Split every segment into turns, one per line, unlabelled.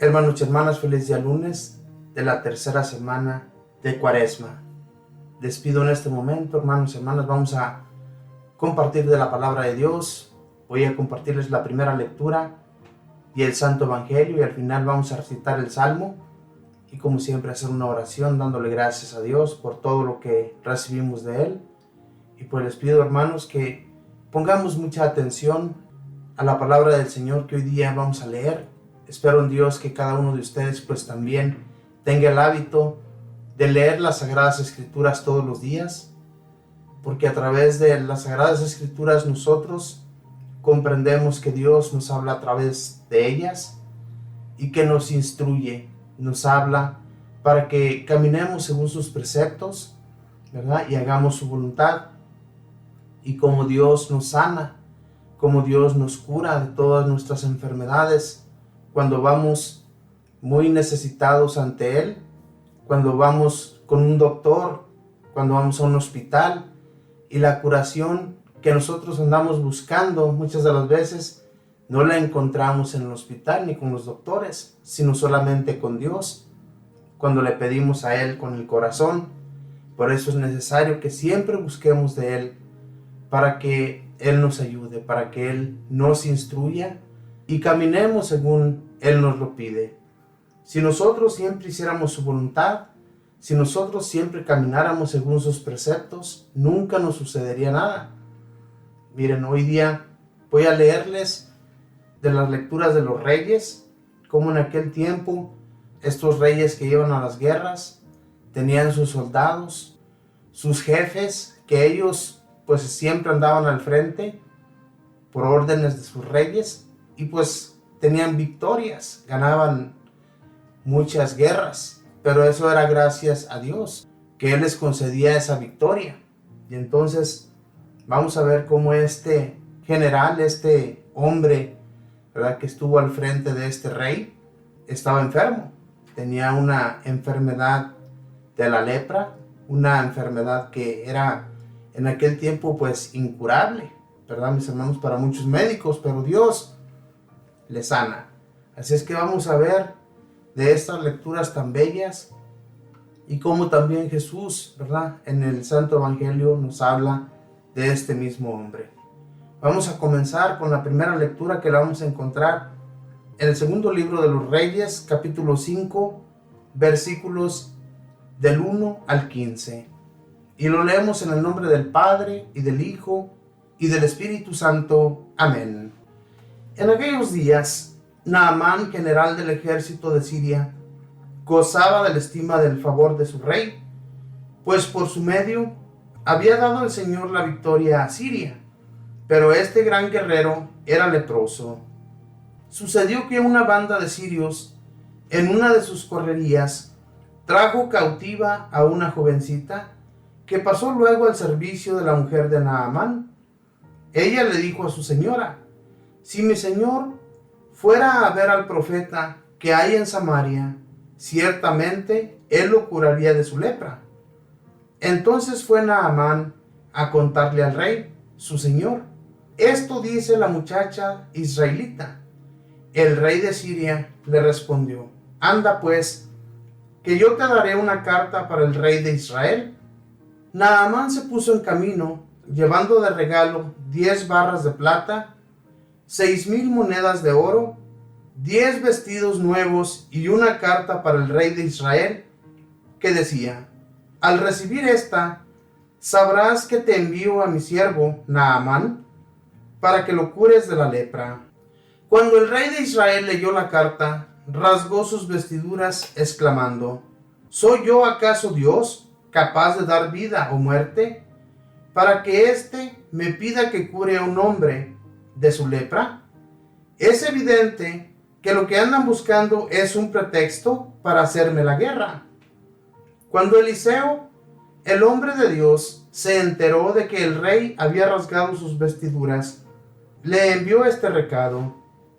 Hermanos y hermanas, feliz día lunes de la tercera semana de Cuaresma. Despido en este momento, hermanos y hermanas, vamos a compartir de la palabra de Dios. Voy a compartirles la primera lectura y el Santo Evangelio, y al final vamos a recitar el Salmo y, como siempre, hacer una oración dándole gracias a Dios por todo lo que recibimos de Él. Y pues les pido, hermanos, que pongamos mucha atención a la palabra del Señor que hoy día vamos a leer. Espero en Dios que cada uno de ustedes pues también tenga el hábito de leer las Sagradas Escrituras todos los días, porque a través de las Sagradas Escrituras nosotros comprendemos que Dios nos habla a través de ellas y que nos instruye, nos habla para que caminemos según sus preceptos, ¿verdad? Y hagamos su voluntad. Y como Dios nos sana, como Dios nos cura de todas nuestras enfermedades, cuando vamos muy necesitados ante Él, cuando vamos con un doctor, cuando vamos a un hospital, y la curación que nosotros andamos buscando muchas de las veces no la encontramos en el hospital ni con los doctores, sino solamente con Dios, cuando le pedimos a Él con el corazón. Por eso es necesario que siempre busquemos de Él, para que Él nos ayude, para que Él nos instruya y caminemos según Él nos lo pide. Si nosotros siempre hiciéramos su voluntad, si nosotros siempre camináramos según sus preceptos, nunca nos sucedería nada. Miren, hoy día voy a leerles de las lecturas de los reyes, como en aquel tiempo estos reyes que iban a las guerras tenían sus soldados, sus jefes, que ellos pues siempre andaban al frente por órdenes de sus reyes, y pues tenían victorias, ganaban muchas guerras, pero eso era gracias a Dios, que Él les concedía esa victoria. Y entonces vamos a ver cómo este general, este hombre, ¿verdad?, que estuvo al frente de este rey, estaba enfermo. Tenía una enfermedad de la lepra, una enfermedad que era en aquel tiempo pues incurable, ¿verdad, mis hermanos? Para muchos médicos, pero Dios le sana. Así es que vamos a ver de estas lecturas tan bellas y cómo también Jesús, ¿verdad?, en el Santo Evangelio nos habla de este mismo hombre. Vamos a comenzar con la primera lectura, que la vamos a encontrar en el segundo libro de los Reyes, capítulo 5, versículos del 1 al 15. Y lo leemos en el nombre del Padre, y del Hijo, y del Espíritu Santo. Amén. En aquellos días, Naamán, general del ejército de Siria, gozaba de la estima del favor de su rey, pues por su medio había dado el Señor la victoria a Siria, pero este gran guerrero era leproso. Sucedió que una banda de sirios, en una de sus correrías, trajo cautiva a una jovencita que pasó luego al servicio de la mujer de Naamán. Ella le dijo a su señora: si mi señor fuera a ver al profeta que hay en Samaria, ciertamente él lo curaría de su lepra. Entonces fue Naamán a contarle al rey, su señor: esto dice la muchacha israelita. El rey de Siria le respondió: anda pues, que yo te daré una carta para el rey de Israel. Naamán se puso en camino, llevando de regalo 10 barras de plata, 6,000 monedas de oro, 10 vestidos nuevos y una carta para el rey de Israel, que decía: al recibir esta, sabrás que te envío a mi siervo Naamán, para que lo cures de la lepra. Cuando el rey de Israel leyó la carta, rasgó sus vestiduras, exclamando: ¿soy yo acaso Dios, capaz de dar vida o muerte, para que éste me pida que cure a un hombre de su lepra? Es evidente que lo que andan buscando es un pretexto para hacerme la guerra. Cuando Eliseo, el hombre de Dios, se enteró de que el rey había rasgado sus vestiduras, le envió este recado: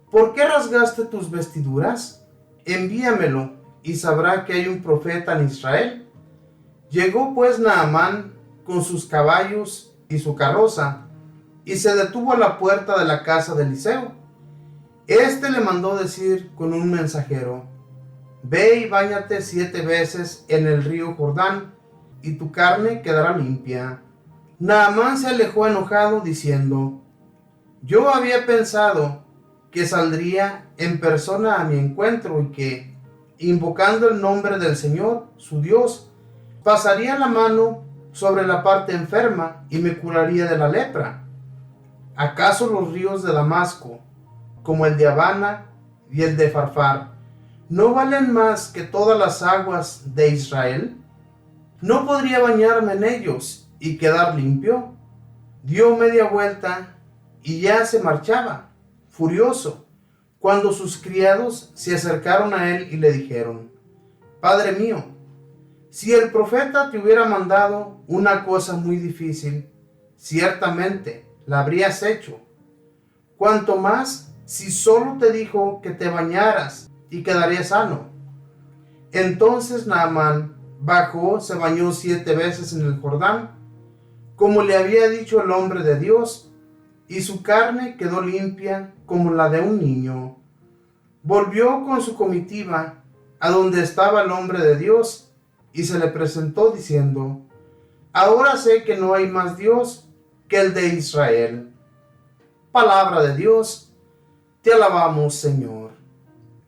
¿por qué rasgaste tus vestiduras? Envíamelo, y sabrá que hay un profeta en Israel. Llegó pues Naamán con sus caballos y su carroza, y se detuvo a la puerta de la casa de Eliseo. Este le mandó decir con un mensajero: Ve y báñate 7 veces en el río Jordán, y tu carne quedará limpia. Naamán se alejó enojado, diciendo: yo había pensado que saldría en persona a mi encuentro y que, invocando el nombre del Señor, su Dios, pasaría la mano sobre la parte enferma y me curaría de la lepra. ¿Acaso los ríos de Damasco, como el de Habana y el de Farfar, no valen más que todas las aguas de Israel? ¿No podría bañarme en ellos y quedar limpio? Dio media vuelta y ya se marchaba, furioso, cuando sus criados se acercaron a él y le dijeron: Padre mío, si el profeta te hubiera mandado una cosa muy difícil, ciertamente la habrías hecho. Cuanto más si solo te dijo que te bañaras y quedarías sano. Entonces Naamán bajó, se bañó 7 veces en el Jordán, como le había dicho el hombre de Dios, y su carne quedó limpia como la de un niño. Volvió con su comitiva a donde estaba el hombre de Dios, y se le presentó diciendo: ahora sé que no hay más Dios que el de Israel. Palabra de Dios, te alabamos, Señor.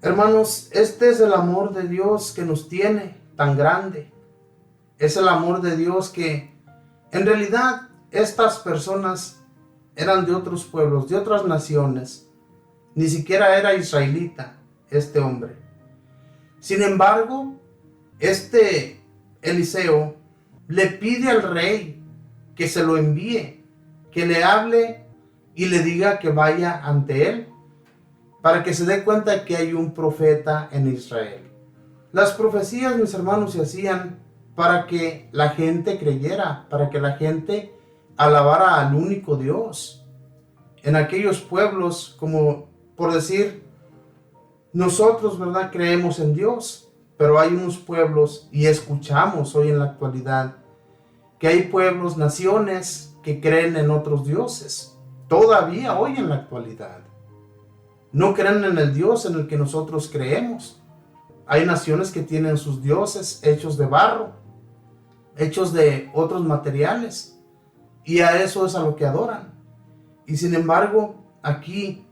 Hermanos, este es el amor de Dios que nos tiene tan grande. Es el amor de Dios que, en realidad, estas personas eran de otros pueblos, de otras naciones. Ni siquiera era israelita este hombre. Sin embargo, este Eliseo le pide al rey que se lo envíe, que le hable y le diga que vaya ante él, para que se dé cuenta que hay un profeta en Israel. Las profecías, mis hermanos, se hacían para que la gente creyera, para que la gente alabara al único Dios. En aquellos pueblos, como por decir, nosotros, ¿verdad?, creemos en Dios, pero hay unos pueblos, y escuchamos hoy en la actualidad, que hay pueblos, naciones que creen en otros dioses, todavía hoy en la actualidad. No creen en el Dios en el que nosotros creemos. Hay naciones que tienen sus dioses hechos de barro, hechos de otros materiales, y a eso es a lo que adoran. Y sin embargo, aquí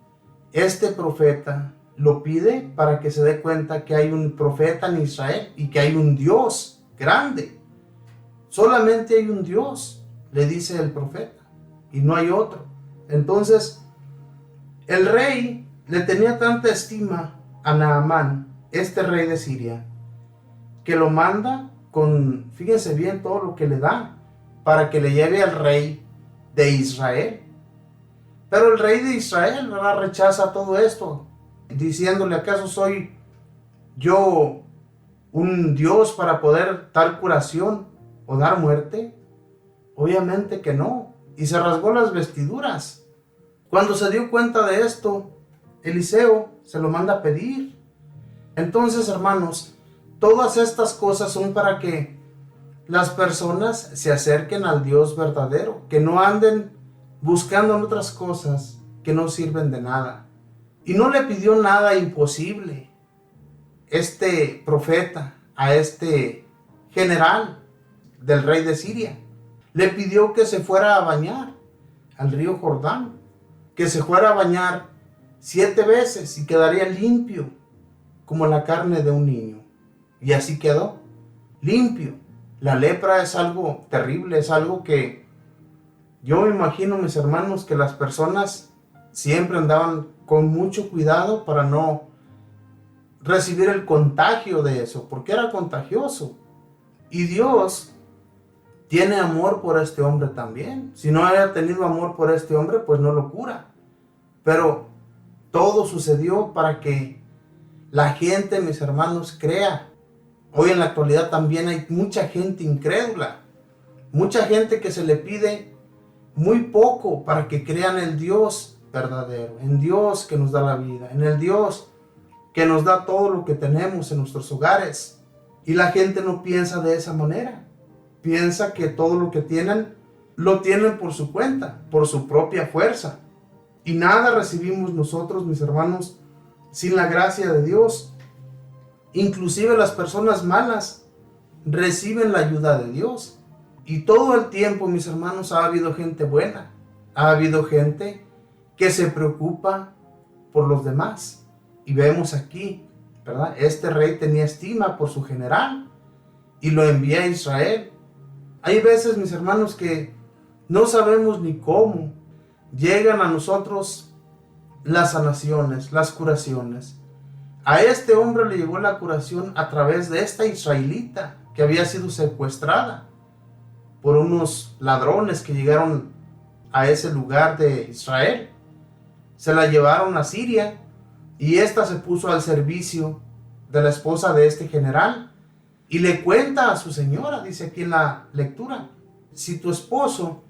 este profeta lo pide para que se dé cuenta que hay un profeta en Israel y que hay un Dios grande. Solamente hay un Dios, le dice el profeta, y no hay otro. Entonces, el rey le tenía tanta estima a Naamán, este rey de Siria, que lo manda con, fíjense bien todo lo que le da, para que le lleve al rey de Israel. Pero el rey de Israel, ¿verdad?, rechaza todo esto, diciéndole: ¿acaso soy yo un Dios para poder dar curación o dar muerte? Obviamente que no. Y se rasgó las vestiduras. Cuando se dio cuenta de esto, Eliseo se lo manda a pedir. Entonces, hermanos, todas estas cosas son para que las personas se acerquen al Dios verdadero, que no anden buscando en otras cosas que no sirven de nada. Y no le pidió nada imposible este profeta a este general del rey de Siria. Le pidió que se fuera a bañar al río Jordán, que se fuera a bañar 7 veces y quedaría limpio como la carne de un niño. Y así quedó, limpio. La lepra es algo terrible, es algo que yo me imagino, mis hermanos, que las personas siempre andaban con mucho cuidado para no recibir el contagio de eso, porque era contagioso. Y Dios tiene amor por este hombre también. Si no haya tenido amor por este hombre, pues no lo cura. Pero todo sucedió para que la gente, mis hermanos, crea. Hoy en la actualidad también hay mucha gente incrédula, mucha gente que se le pide muy poco para que crean en el Dios verdadero, en Dios que nos da la vida, en el Dios que nos da todo lo que tenemos en nuestros hogares. Y la gente no piensa de esa manera. Piensa que todo lo que tienen, lo tienen por su cuenta, por su propia fuerza. Y nada recibimos nosotros, mis hermanos, sin la gracia de Dios. Inclusive las personas malas reciben la ayuda de Dios. Y todo el tiempo, mis hermanos, ha habido gente buena. Ha habido gente que se preocupa por los demás. Y vemos aquí, ¿verdad? Este rey tenía estima por su general y lo envía a Israel. Hay veces, mis hermanos, que no sabemos ni cómo llegan a nosotros las sanaciones, las curaciones. A este hombre le llegó la curación a través de esta israelita que había sido secuestrada por unos ladrones que llegaron a ese lugar de Israel. Se la llevaron a Siria y esta se puso al servicio de la esposa de este general y le cuenta a su señora, dice aquí en la lectura, si tu esposo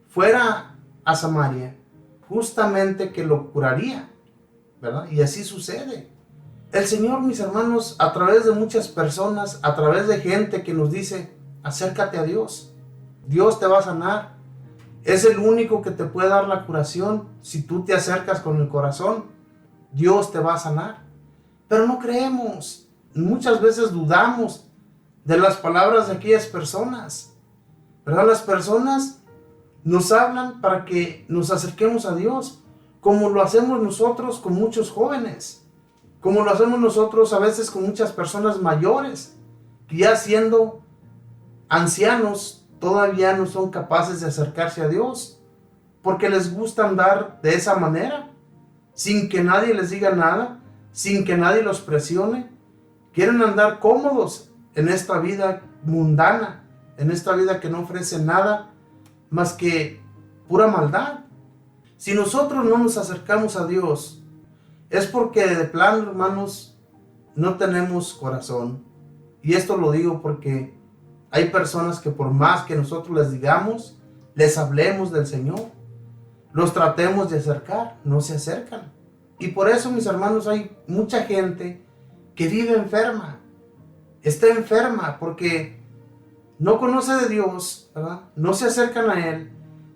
fuera a Samaria, justamente que lo curaría, ¿verdad? Y así sucede. El Señor, mis hermanos, a través de muchas personas, a través de gente que nos dice, acércate a Dios, Dios te va a sanar. Es el único que te puede dar la curación. Si tú te acercas con el corazón, Dios te va a sanar. Pero no creemos. Muchas veces dudamos de las palabras de aquellas personas, ¿verdad? Las personas nos hablan para que nos acerquemos a Dios, como lo hacemos nosotros con muchos jóvenes, como lo hacemos nosotros a veces con muchas personas mayores, que ya siendo ancianos, todavía no son capaces de acercarse a Dios, porque les gusta andar de esa manera, sin que nadie les diga nada, sin que nadie los presione. Quieren andar cómodos en esta vida mundana, en esta vida que no ofrece nada más que pura maldad. Si nosotros no nos acercamos a Dios, es porque de plano, hermanos, no tenemos corazón. Y esto lo digo porque hay personas que por más que nosotros les digamos, les hablemos del Señor, los tratemos de acercar, no se acercan. Y por eso, mis hermanos, hay mucha gente que vive enferma, está enferma porque no conoce de Dios, ¿verdad? No se acercan a Él,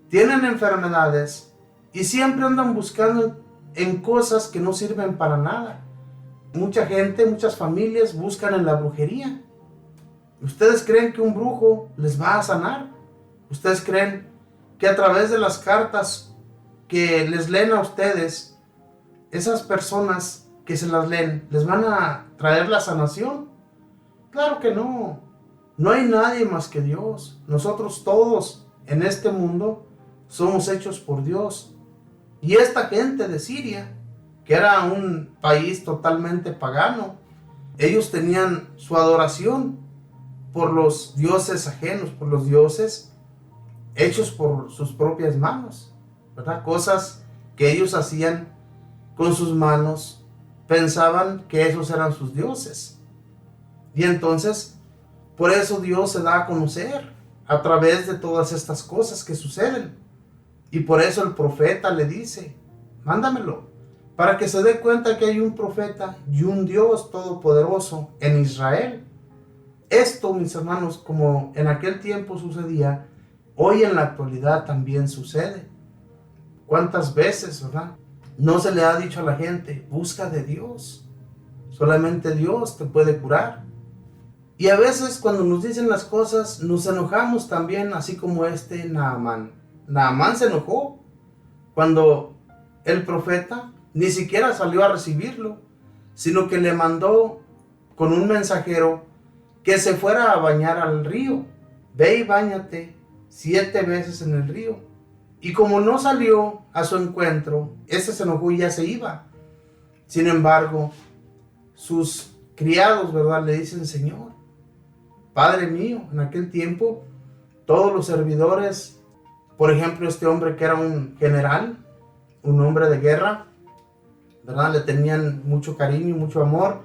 tienen enfermedades y siempre andan buscando en cosas que no sirven para nada. Mucha gente, muchas familias buscan en la brujería. ¿Ustedes creen que un brujo les va a sanar? ¿Ustedes creen que a través de las cartas que les leen a ustedes, esas personas que se las leen, les van a traer la sanación? Claro que no. No hay nadie más que Dios. Nosotros todos en este mundo somos hechos por Dios. Y esta gente de Siria, que era un país totalmente pagano, ellos tenían su adoración por los dioses ajenos, por los dioses hechos por sus propias manos, ¿verdad? Cosas que ellos hacían con sus manos, pensaban que esos eran sus dioses. Y entonces, por eso Dios se da a conocer a través de todas estas cosas que suceden. Y por eso el profeta le dice, mándamelo, para que se dé cuenta que hay un profeta y un Dios todopoderoso en Israel. Esto, mis hermanos, como en aquel tiempo sucedía, hoy en la actualidad también sucede. ¿Cuántas veces, verdad? No se le ha dicho a la gente, busca de Dios. Solamente Dios te puede curar. Y a veces cuando nos dicen las cosas, nos enojamos también, así como este Naamán. Naamán se enojó cuando el profeta ni siquiera salió a recibirlo, sino que le mandó con un mensajero que se fuera a bañar al río. Ve y báñate 7 veces en el río. Y como no salió a su encuentro, ese se enojó y ya se iba. Sin embargo, sus criados, ¿verdad?, le dicen, Señor, Padre mío. En aquel tiempo, todos los servidores, por ejemplo, este hombre que era un general, un hombre de guerra, ¿verdad?, le tenían mucho cariño y mucho amor.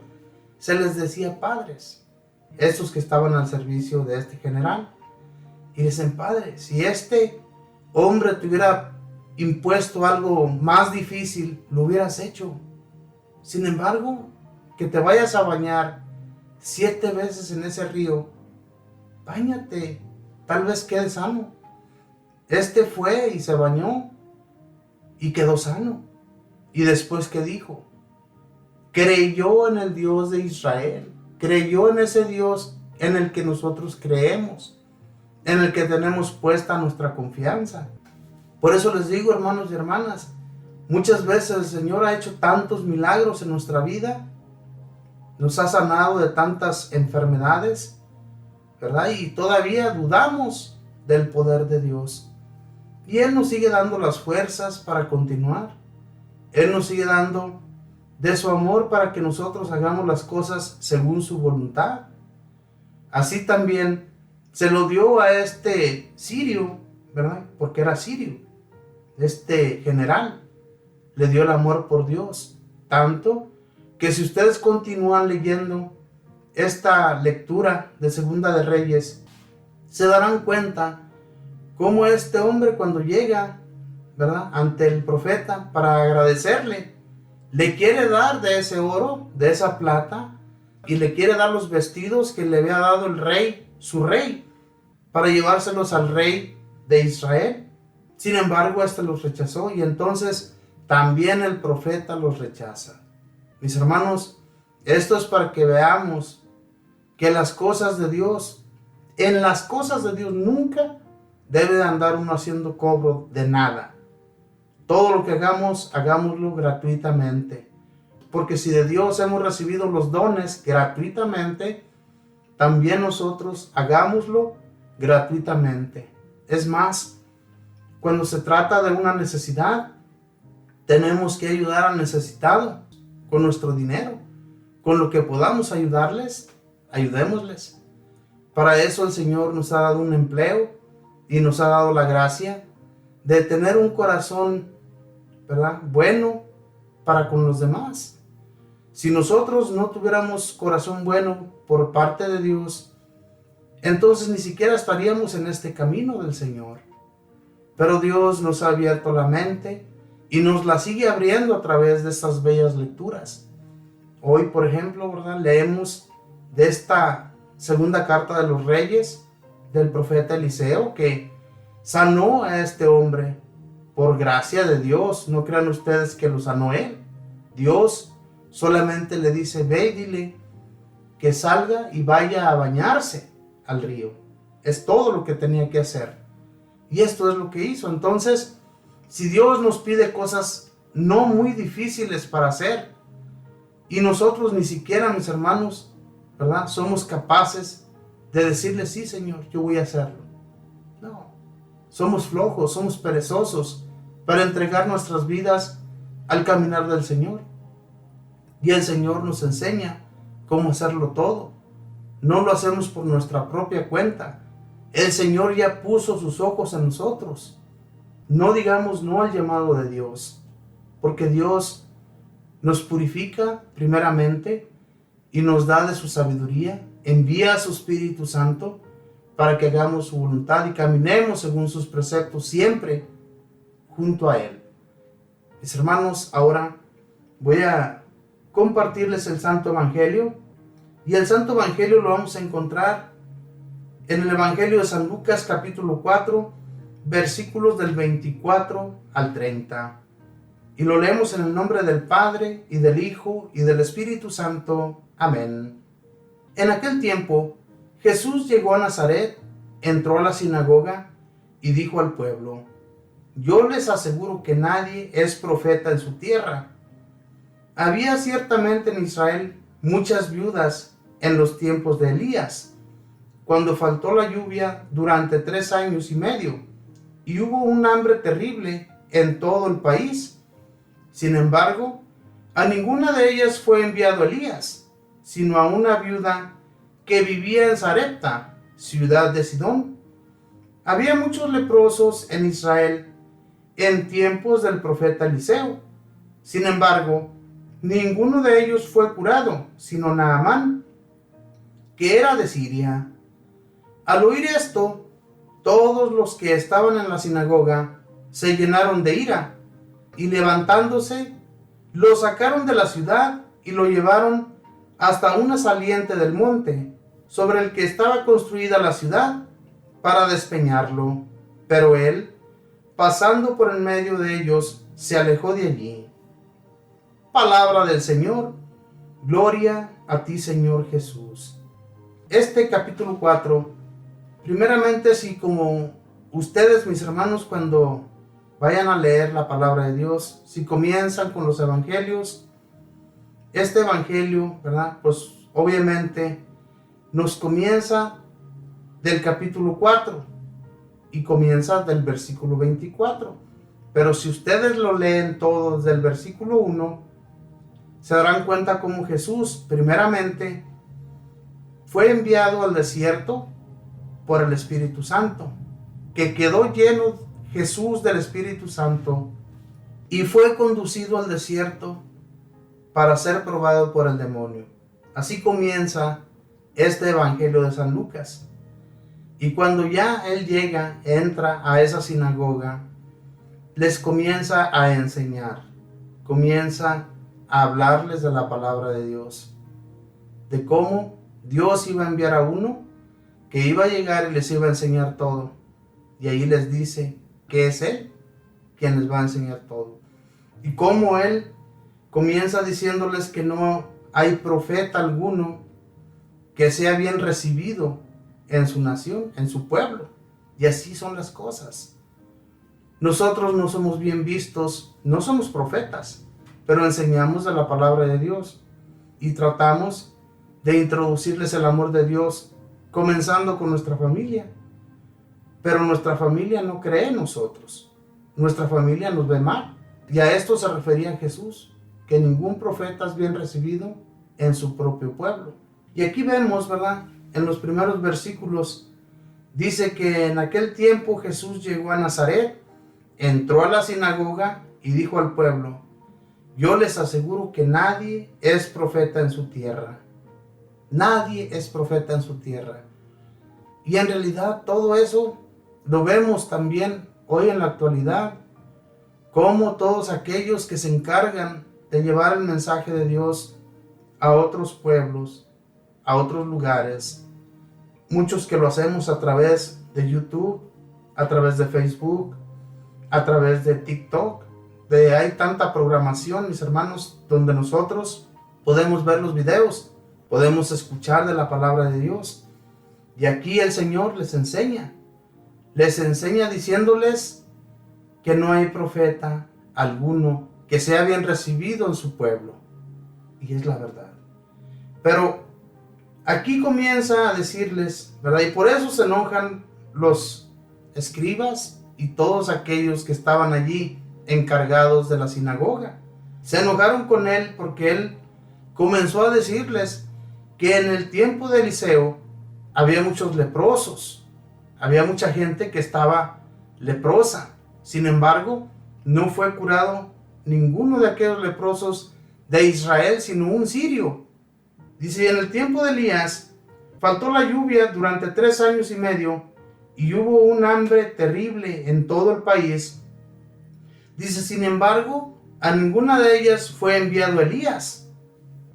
Se les decía padres, estos que estaban al servicio de este general. Y dicen, Padre, si este hombre te hubiera impuesto algo más difícil, lo hubieras hecho. Sin embargo, que te vayas a bañar 7 veces en ese río, báñate, tal vez quedes sano. Este fue y se bañó y quedó sano. Y después, ¿qué dijo? Creyó en el Dios de Israel. creyó en ese Dios en el que nosotros creemos, en el que tenemos puesta nuestra confianza. Por eso les digo, hermanos y hermanas, muchas veces el Señor ha hecho tantos milagros en nuestra vida, nos ha sanado de tantas enfermedades, ¿verdad? Y todavía dudamos del poder de Dios. Y Él nos sigue dando las fuerzas para continuar. Él nos sigue dando de su amor para que nosotros hagamos las cosas según su voluntad. Así también se lo dio a este sirio, ¿verdad? Porque era sirio. Este general le dio el amor por Dios. Tanto que si ustedes continúan leyendo esta lectura de Segunda de Reyes, se darán cuenta cómo este hombre cuando llega, ¿verdad?, ante el profeta para agradecerle, le quiere dar de ese oro, de esa plata, y le quiere dar los vestidos que le había dado el rey, su rey, para llevárselos al rey de Israel. Sin embargo, este los rechazó, y entonces también el profeta los rechaza. Mis hermanos, esto es para que veamos que las cosas de Dios, en las cosas de Dios nunca debe de andar uno haciendo cobro de nada. Todo lo que hagamos, hagámoslo gratuitamente. Porque si de Dios hemos recibido los dones gratuitamente, también nosotros hagámoslo gratuitamente. Es más, cuando se trata de una necesidad, tenemos que ayudar al necesitado con nuestro dinero. Con lo que podamos ayudarles, ayudémosles. Para eso el Señor nos ha dado un empleo y nos ha dado la gracia de tener un corazón, ¿verdad?, bueno para con los demás. Si nosotros no tuviéramos corazón bueno por parte de Dios, entonces ni siquiera estaríamos en este camino del Señor. Pero Dios nos ha abierto la mente y nos la sigue abriendo a través de estas bellas lecturas. Hoy, por ejemplo, ¿verdad?, leemos de esta segunda carta de los Reyes del profeta Eliseo, que sanó a este hombre por gracia de Dios. No crean ustedes que lo sanó él. Dios solamente le dice: ve y dile que salga y vaya a bañarse al río. Es todo lo que tenía que hacer. Y esto es lo que hizo. Entonces, si Dios nos pide cosas no muy difíciles para hacer, y nosotros ni siquiera, mis hermanos, ¿verdad?, somos capaces de decirle: sí, Señor, yo voy a hacerlo. No, somos flojos, somos perezosos para entregar nuestras vidas al caminar del Señor. Y el Señor nos enseña cómo hacerlo todo. No lo hacemos por nuestra propia cuenta. El Señor ya puso sus ojos en nosotros. No digamos no al llamado de Dios, porque Dios nos purifica primeramente y nos da de su sabiduría, envía a su Espíritu Santo para que hagamos su voluntad y caminemos según sus preceptos siempre junto a Él. Mis hermanos, ahora voy a compartirles el Santo Evangelio, y el Santo Evangelio lo vamos a encontrar en el Evangelio de San Lucas capítulo 4, versículos del 24 al 30. Y lo leemos en el nombre del Padre, y del Hijo, y del Espíritu Santo. Amén. En aquel tiempo, Jesús llegó a Nazaret, entró a la sinagoga, y dijo al pueblo: yo les aseguro que nadie es profeta en su tierra. Había ciertamente en Israel muchas viudas en los tiempos de Elías, cuando faltó la lluvia durante 3 años y medio, y hubo un hambre terrible en todo el país. Sin embargo, a ninguna de ellas fue enviado Elías, sino a una viuda que vivía en Sarepta, ciudad de Sidón. Había muchos leprosos en Israel en tiempos del profeta Eliseo. Sin embargo, ninguno de ellos fue curado, sino Naamán, que era de Siria. Al oír esto, todos los que estaban en la sinagoga se llenaron de ira, y levantándose, lo sacaron de la ciudad y lo llevaron hasta una saliente del monte, sobre el que estaba construida la ciudad, para despeñarlo. Pero él, pasando por en medio de ellos, se alejó de allí. Palabra del Señor. Gloria a ti, Señor Jesús. Este capítulo 4, primeramente, si como ustedes, mis hermanos, cuando vayan a leer la palabra de Dios, si comienzan con los evangelios, este evangelio, ¿verdad? Pues obviamente nos comienza del capítulo 4 y comienza del versículo 24. Pero si ustedes lo leen todo desde el versículo 1, se darán cuenta cómo Jesús, primeramente, fue enviado al desierto por el Espíritu Santo, que quedó lleno Jesús del Espíritu Santo y fue conducido al desierto para ser probado por el demonio. Así comienza este evangelio de San Lucas. Y cuando ya él llega, entra a esa sinagoga, les comienza a enseñar, comienza a hablarles de la palabra de Dios, de cómo Dios iba a enviar a uno que iba a llegar y les iba a enseñar todo. Y ahí les dice que es Él quien les va a enseñar todo. Y cómo Él comienza diciéndoles que no hay profeta alguno que sea bien recibido en su nación, en su pueblo. Y así son las cosas. Nosotros no somos bien vistos, no somos profetas, pero enseñamos de la palabra de Dios y tratamos de introducirles el amor de Dios, comenzando con nuestra familia. Pero nuestra familia no cree en nosotros. Nuestra familia nos ve mal. Y a esto se refería Jesús, que ningún profeta es bien recibido en su propio pueblo. Y aquí vemos, ¿verdad? En los primeros versículos, dice que en aquel tiempo Jesús llegó a Nazaret, entró a la sinagoga y dijo al pueblo: yo les aseguro que nadie es profeta en su tierra. Nadie es profeta en su tierra. Y en realidad todo eso lo vemos también hoy en la actualidad, como todos aquellos que se encargan de llevar el mensaje de Dios a otros pueblos, a otros lugares, muchos que lo hacemos a través de YouTube, a través de Facebook, a través de TikTok, hay tanta programación, mis hermanos, donde nosotros podemos ver los videos, podemos escuchar de la palabra de Dios. Y aquí el Señor les enseña diciéndoles que no hay profeta alguno que sea bien recibido en su pueblo. Y es la verdad. Pero aquí comienza a decirles, ¿verdad? Y por eso se enojan los escribas y todos aquellos que estaban allí encargados de la sinagoga. Se enojaron con él porque él comenzó a decirles que en el tiempo de Eliseo había muchos leprosos. Había mucha gente que estaba leprosa. Sin embargo, no fue curado ninguno de aquellos leprosos de Israel, sino un sirio. Dice, en el tiempo de Elías faltó la lluvia durante 3 años y medio y hubo un hambre terrible en todo el país. Dice, sin embargo, a ninguna de ellas fue enviado Elías,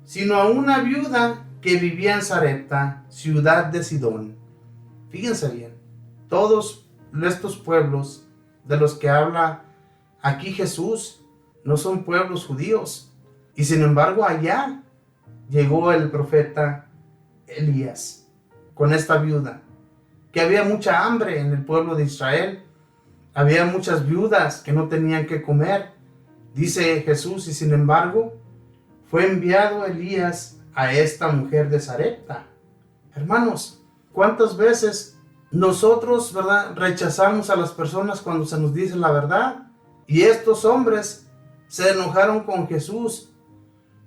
sino a una viuda que vivía en Sarepta, ciudad de Sidón. Fíjense bien, todos estos pueblos de los que habla aquí Jesús no son pueblos judíos. Y sin embargo allá llegó el profeta Elías con esta viuda, que había mucha hambre en el pueblo de Israel. Había muchas viudas que no tenían que comer. Dice Jesús, y sin embargo fue enviado Elías a esta mujer de Sarepta. Hermanos, ¿cuántas veces nosotros, ¿verdad?, rechazamos a las personas cuando se nos dice la verdad? Y estos hombres se enojaron con Jesús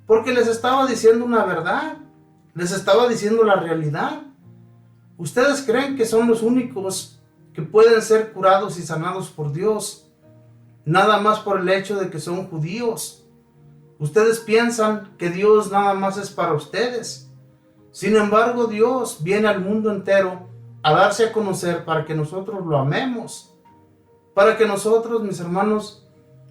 porque les estaba diciendo una verdad, les estaba diciendo la realidad. ¿Ustedes creen que son los únicos que pueden ser curados y sanados por Dios, nada más por el hecho de que son judíos? Ustedes piensan que Dios nada más es para ustedes. Sin embargo, Dios viene al mundo entero a darse a conocer para que nosotros lo amemos, para que nosotros, mis hermanos,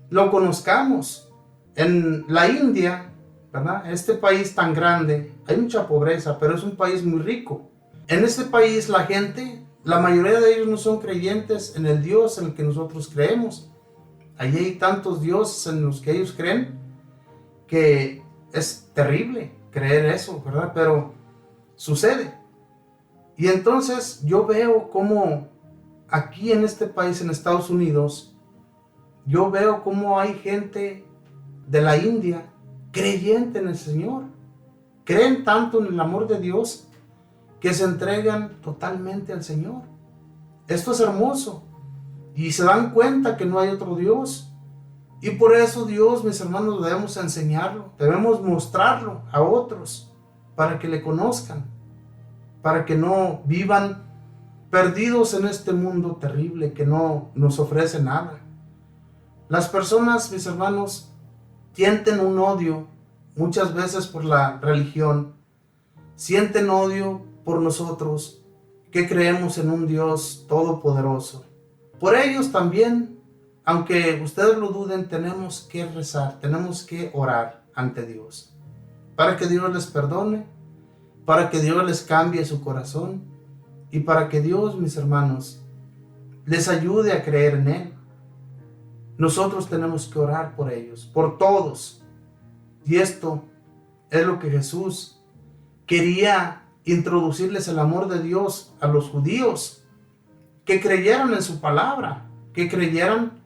lo conozcamos. En la India, ¿verdad?, este país tan grande, hay mucha pobreza, pero es un país muy rico. En este país la gente, la mayoría de ellos no son creyentes en el Dios en el que nosotros creemos. Allí hay tantos dioses en los que ellos creen que es terrible. creer eso, ¿verdad? Pero sucede. Y entonces yo veo cómo aquí en este país, en Estados Unidos, yo veo cómo hay gente de la India creyente en el Señor. Creen tanto en el amor de Dios que se entregan totalmente al Señor. Esto es hermoso. Y se dan cuenta que no hay otro Dios. Y por eso Dios, mis hermanos, debemos enseñarlo. Debemos mostrarlo a otros para que le conozcan. Para que no vivan perdidos en este mundo terrible que no nos ofrece nada. Las personas, mis hermanos, sienten un odio muchas veces por la religión. Sienten odio por nosotros que creemos en un Dios todopoderoso. Por ellos también, aunque ustedes lo duden, tenemos que rezar, tenemos que orar ante Dios, para que Dios les perdone, para que Dios les cambie su corazón y para que Dios, mis hermanos, les ayude a creer en Él. Nosotros tenemos que orar por ellos, por todos. Y esto es lo que Jesús quería introducirles, el amor de Dios a los judíos, que creyeran en su palabra, que creyeran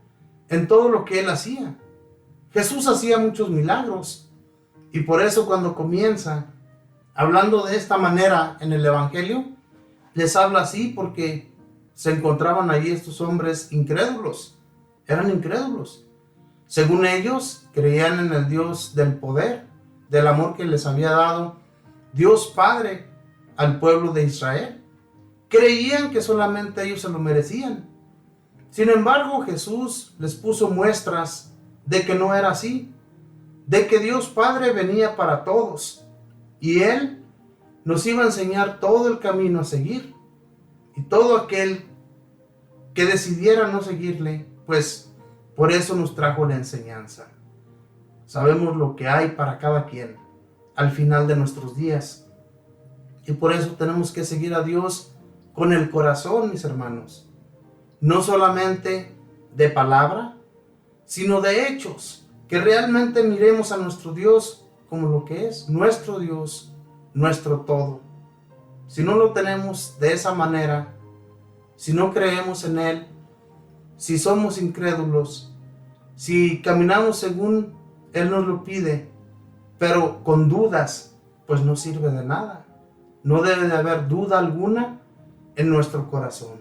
en todo lo que Él hacía. Jesús hacía muchos milagros y por eso cuando comienza hablando de esta manera en el Evangelio, les habla así porque se encontraban allí estos hombres incrédulos, eran incrédulos. Según ellos, creían en el Dios del poder, del amor que les había dado Dios Padre al pueblo de Israel. Creían que solamente ellos se lo merecían. Sin embargo, Jesús les puso muestras de que no era así, de que Dios Padre venía para todos y Él nos iba a enseñar todo el camino a seguir. Y todo aquel que decidiera no seguirle, pues por eso nos trajo la enseñanza. Sabemos lo que hay para cada quien al final de nuestros días. Y por eso tenemos que seguir a Dios con el corazón, mis hermanos. No solamente de palabra, sino de hechos. Que realmente miremos a nuestro Dios como lo que es, nuestro Dios, nuestro todo. Si no lo tenemos de esa manera, si no creemos en Él, si somos incrédulos, si caminamos según Él nos lo pide, pero con dudas, pues no sirve de nada. No debe de haber duda alguna en nuestro corazón,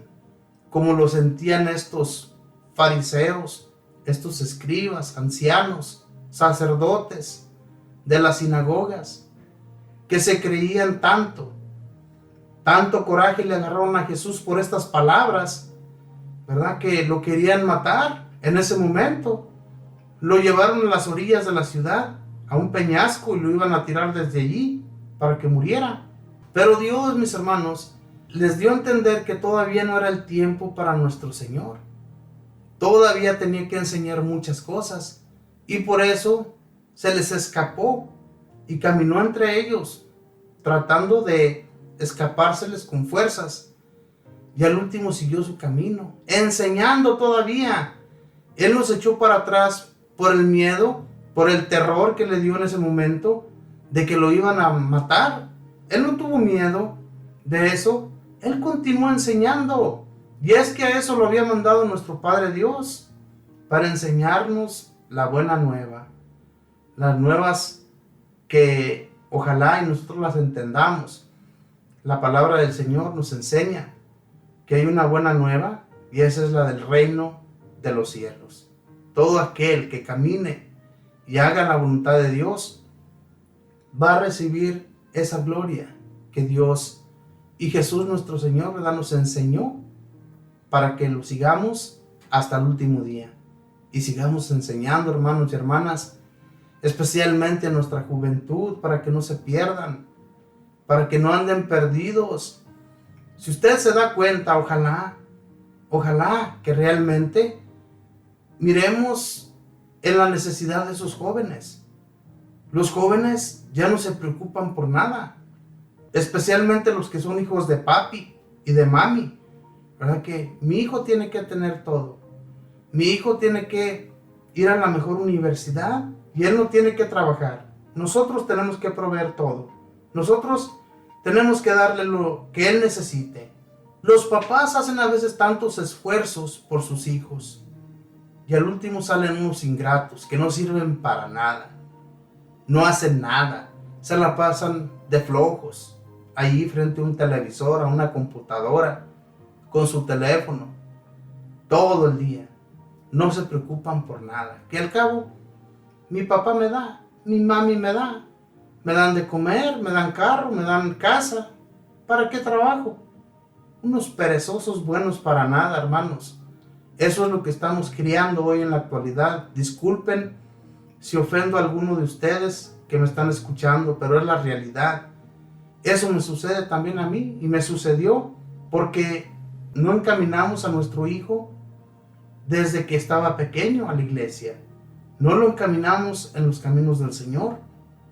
como lo sentían estos fariseos, estos escribas, ancianos, sacerdotes de las sinagogas, que se creían tanto coraje le agarraron a Jesús por estas palabras, ¿verdad? Que lo querían matar en ese momento. Lo llevaron a las orillas de la ciudad, a un peñasco, y lo iban a tirar desde allí para que muriera. Pero Dios, mis hermanos, les dio a entender que todavía no era el tiempo para nuestro Señor. Todavía tenía que enseñar muchas cosas, y por eso se les escapó y caminó entre ellos, tratando de escapárseles con fuerzas, y al último siguió su camino, enseñando todavía. Él nos echó para atrás por el miedo, por el terror que le dio en ese momento, de que lo iban a matar. Él no tuvo miedo de eso, Él continuó enseñando, y es que a eso lo había mandado nuestro Padre Dios, para enseñarnos la buena nueva, las nuevas que ojalá y nosotros las entendamos. La palabra del Señor nos enseña que hay una buena nueva, y esa es la del reino de los cielos. Todo aquel que camine y haga la voluntad de Dios va a recibir esa gloria que Dios y Jesús nuestro Señor, ¿verdad?, nos enseñó para que lo sigamos hasta el último día. Y sigamos enseñando, hermanos y hermanas, especialmente a nuestra juventud, para que no se pierdan, para que no anden perdidos. Si usted se da cuenta, ojalá que realmente miremos en la necesidad de esos jóvenes. Los jóvenes ya no se preocupan por nada, especialmente los que son hijos de papi y de mami, ¿verdad? Que mi hijo tiene que tener todo, mi hijo tiene que ir a la mejor universidad y él no tiene que trabajar. nosotros tenemos que proveer todo. Nosotros tenemos que darle lo que él necesite. Los papás hacen a veces tantos esfuerzos por sus hijos y al último salen unos ingratos que no sirven para nada. No hacen nada, se la pasan de flojos, ahí frente a un televisor, a una computadora, con su teléfono, todo el día. No se preocupan por nada, que al cabo, mi papá me da, mi mami me dan de comer, me dan carro, me dan casa. ¿Para qué trabajo? Unos perezosos buenos para nada, hermanos. Eso es lo que estamos criando hoy en la actualidad. Disculpen si ofendo a alguno de ustedes que me están escuchando, pero es la realidad. Eso me sucede también a mí y me sucedió porque no encaminamos a nuestro hijo desde que estaba pequeño a la iglesia. No lo encaminamos en los caminos del Señor.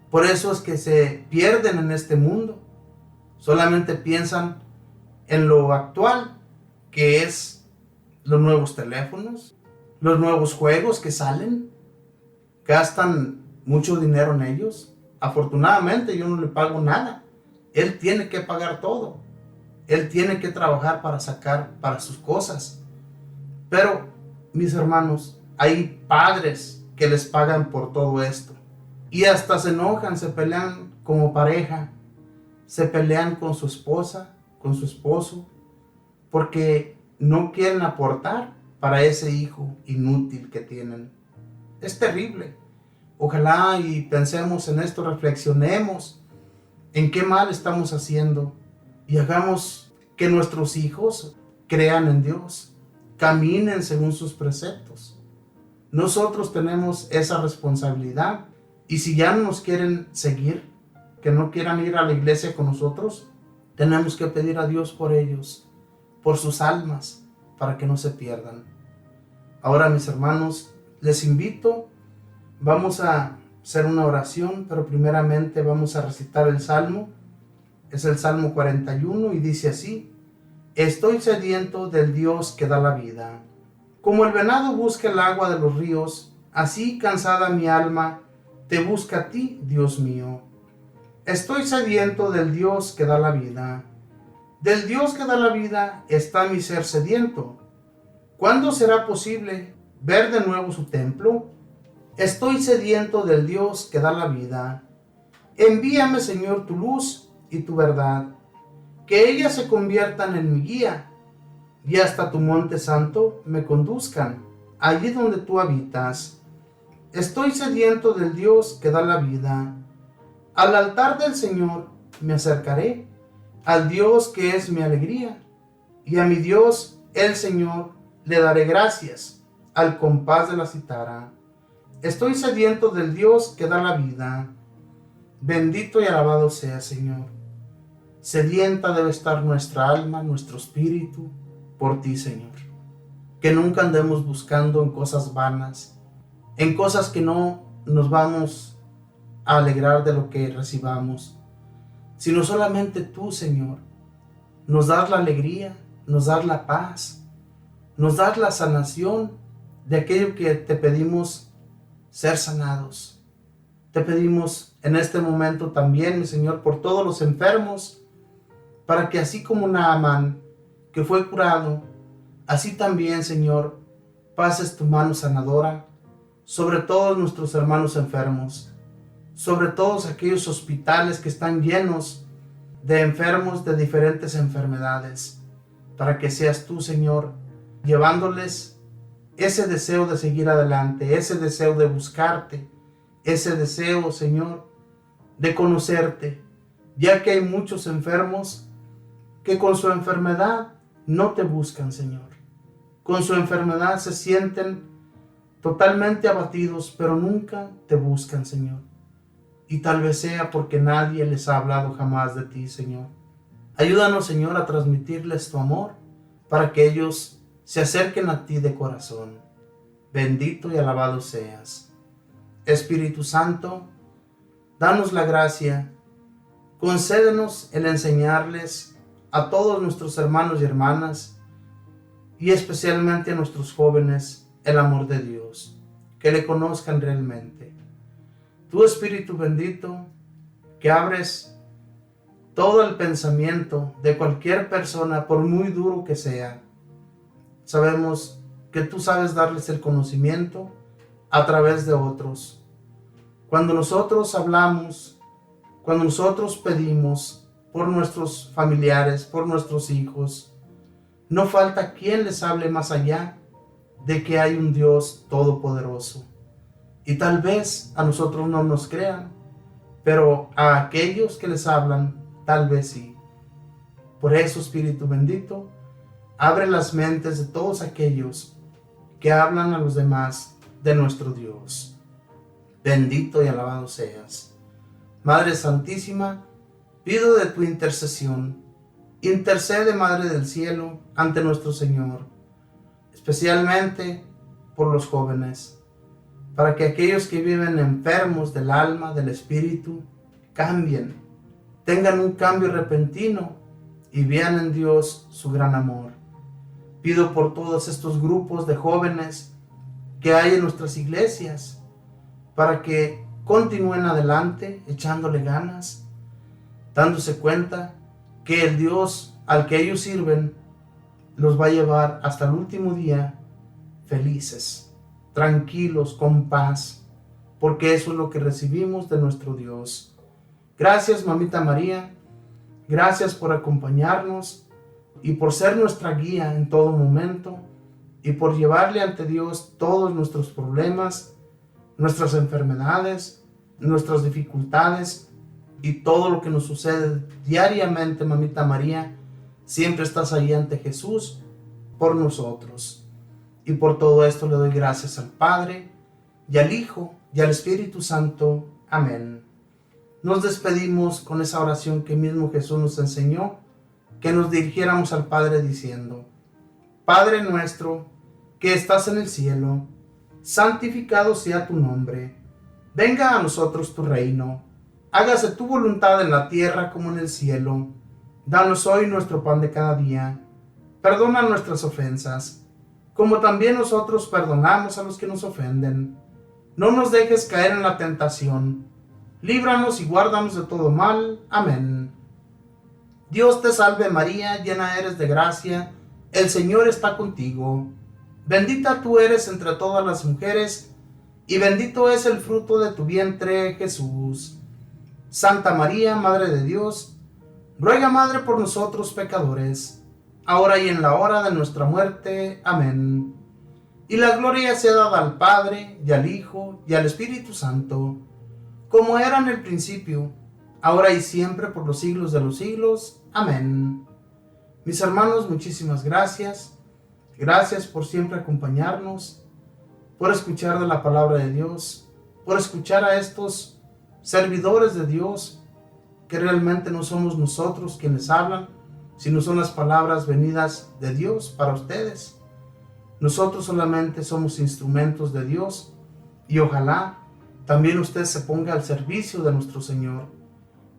Por eso es que se pierden en este mundo. Solamente piensan en lo actual, que es los nuevos teléfonos, los nuevos juegos que salen. Gastan mucho dinero en ellos. Afortunadamente yo no le pago nada. Él tiene que pagar todo. Él tiene que trabajar para sacar para sus cosas. Pero, mis hermanos, hay padres que les pagan por todo esto. Y hasta se enojan, se pelean como pareja. Se pelean con su esposa, con su esposo, porque no quieren aportar para ese hijo inútil que tienen. Es terrible. Ojalá y pensemos en esto, reflexionemos en qué mal estamos haciendo y hagamos que nuestros hijos crean en Dios, caminen según sus preceptos. Nosotros tenemos esa responsabilidad y si ya no nos quieren seguir, que no quieran ir a la iglesia con nosotros, tenemos que pedir a Dios por ellos, por sus almas, para que no se pierdan. Ahora, mis hermanos, les invito, vamos a hacer una oración, pero primeramente vamos a recitar el Salmo. Es el Salmo 41 y dice así: Estoy sediento del Dios que da la vida. Como el venado busca el agua de los ríos, así cansada mi alma te busca a ti, Dios mío. Estoy sediento del Dios que da la vida. Del Dios que da la vida está mi ser sediento. ¿Cuándo será posible ver de nuevo su templo? Estoy sediento del Dios que da la vida. Envíame, Señor, tu luz y tu verdad, que ellas se conviertan en mi guía, y hasta tu monte santo me conduzcan, allí donde tú habitas. Estoy sediento del Dios que da la vida. Al altar del Señor me acercaré, al Dios que es mi alegría, y a mi Dios, el Señor, le daré gracias, al compás de la cítara. Estoy sediento del Dios que da la vida. Bendito y alabado sea, Señor. Sedienta debe estar nuestra alma, nuestro espíritu, por ti, Señor. Que nunca andemos buscando en cosas vanas, en cosas que no nos vamos a alegrar de lo que recibamos, sino solamente tú, Señor, nos das la alegría, nos das la paz, nos das la sanación de aquello que te pedimos ser sanados. Te pedimos en este momento también, mi Señor, por todos los enfermos, para que así como Naamán, que fue curado, así también, Señor, pases tu mano sanadora sobre todos nuestros hermanos enfermos, sobre todos aquellos hospitales que están llenos de enfermos de diferentes enfermedades, para que seas tú, Señor, llevándoles ese deseo de seguir adelante, ese deseo de buscarte, ese deseo, Señor, de conocerte, ya que hay muchos enfermos que con su enfermedad no te buscan, Señor. Con su enfermedad se sienten totalmente abatidos, pero nunca te buscan, Señor. Y tal vez sea porque nadie les ha hablado jamás de ti, Señor. Ayúdanos, Señor, a transmitirles tu amor para que ellos se acerquen a ti de corazón. Bendito y alabado seas. Espíritu Santo, danos la gracia, concédenos el enseñarles a todos nuestros hermanos y hermanas, y especialmente a nuestros jóvenes, el amor de Dios, que le conozcan realmente. Tu Espíritu bendito, que abres todo el pensamiento de cualquier persona, por muy duro que sea. Sabemos que tú sabes darles el conocimiento a través de otros. Cuando nosotros hablamos, cuando nosotros pedimos por nuestros familiares, por nuestros hijos, no falta quien les hable más allá de que hay un Dios todopoderoso. Y tal vez a nosotros no nos crean, pero a aquellos que les hablan, tal vez sí. Por eso, Espíritu bendito, abre las mentes de todos aquellos que hablan a los demás de nuestro Dios. Bendito y alabado seas. Madre Santísima, pido de tu intercesión. Intercede, Madre del Cielo, ante nuestro Señor, especialmente por los jóvenes, para que aquellos que viven enfermos del alma, del espíritu, cambien, tengan un cambio repentino y vean en Dios su gran amor. Pido por todos estos grupos de jóvenes que hay en nuestras iglesias, para que continúen adelante echándole ganas, dándose cuenta que el Dios al que ellos sirven los va a llevar hasta el último día felices, tranquilos, con paz, porque eso es lo que recibimos de nuestro Dios. Gracias, Mamita María, gracias por acompañarnos y por ser nuestra guía en todo momento y por llevarle ante Dios todos nuestros problemas, nuestras enfermedades, nuestras dificultades y todo lo que nos sucede diariamente, Mamita María. Siempre estás ahí ante Jesús por nosotros. Y por todo esto le doy gracias al Padre, y al Hijo, y al Espíritu Santo. Amén. Nos despedimos con esa oración que mismo Jesús nos enseñó, que nos dirigiéramos al Padre diciendo: Padre nuestro, que estás en el cielo, santificado sea tu nombre. Venga a nosotros tu reino. Hágase tu voluntad en la tierra como en el cielo. Danos hoy nuestro pan de cada día. Perdona nuestras ofensas, como también nosotros perdonamos a los que nos ofenden. No nos dejes caer en la tentación. Líbranos y guárdanos de todo mal. Amén. Dios te salve María, llena eres de gracia, el Señor está contigo. Bendita tú eres entre todas las mujeres, y bendito es el fruto de tu vientre, Jesús. Santa María, Madre de Dios, ruega, Madre, por nosotros pecadores, ahora y en la hora de nuestra muerte. Amén. Y la gloria sea dada al Padre, y al Hijo, y al Espíritu Santo, como era en el principio, ahora y siempre, por los siglos de los siglos. Amén. Mis hermanos, muchísimas gracias. Gracias por siempre acompañarnos, por escuchar de la palabra de Dios, por escuchar a estos servidores de Dios, que realmente no somos nosotros quienes hablan, sino son las palabras venidas de Dios para ustedes. Nosotros solamente somos instrumentos de Dios, y ojalá también usted se ponga al servicio de nuestro Señor,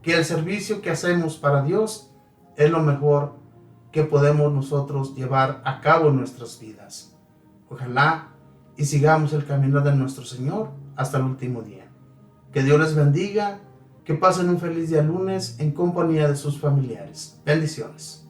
que el servicio que hacemos para Dios es lo mejor que podemos nosotros llevar a cabo en nuestras vidas. Ojalá y sigamos el camino de nuestro Señor hasta el último día. Que Dios les bendiga, que pasen un feliz día lunes en compañía de sus familiares. Bendiciones.